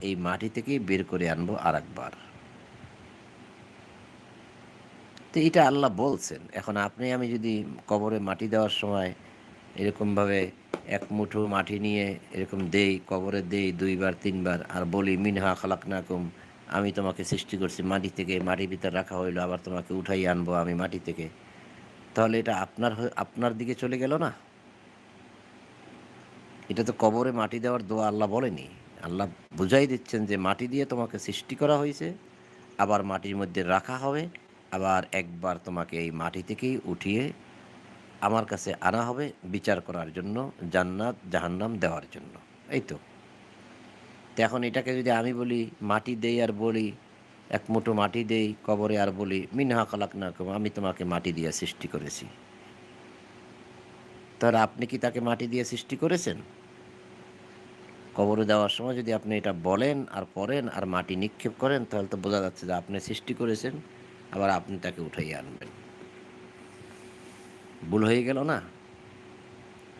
এই মাটি থেকেই বের করে আনবো আরেকবার। তো এটা আল্লাহ বলছেন। এখন আপনি আমি যদি কবরে মাটি দেওয়ার সময় এরকমভাবে এক মুঠো মাটি নিয়ে এরকম দেই, কবরে দেই ২ বার ৩ বার আর বলি, "মিনহা খালাকনাকুম" আমি তোমাকে সৃষ্টি করছি মাটি থেকে, মাটির ভিতর রাখা হইলো, আবার তোমাকে উঠাইয়া আনবো আমি মাটি থেকে। তাহলে এটা আপনার দিকে চলে গেল না? এটা তো কবরে মাটি দেওয়ার দোয়া আল্লাহ বলেনি। আল্লাহ বুঝাই দিচ্ছেন যে মাটি দিয়ে তোমাকে সৃষ্টি করা হইছে, আবার মাটির মধ্যে রাখা হবে, আবার একবার তোমাকে এই মাটি থেকেই উঠিয়ে আমার কাছে আনা হবে বিচার করার জন্য, জান্নাত জাহান্নাম দেওয়ার জন্য। এই তো। তো এখন এটাকে যদি আমি বলি মাটি দেই আর বলি, এক মুঠো মাটি দেই কবরে আর বলি, "মিনহা খালাকনাকুম" আমি তোমাকে মাটি দিয়ে সৃষ্টি করেছি। তাহলে আপনি কি তাকে মাটি দিয়ে সৃষ্টি করেছেন? কবরে দেওয়ার সময় যদি আপনি এটা বলেন আর করেন আর মাটি নিক্ষেপ করেন তাহলে তো বোঝা যাচ্ছে যে আপনি সৃষ্টি করেছেন, আবার আপনি তাকে উঠাইয়া আনবেন। ভুল হয়ে গেল না?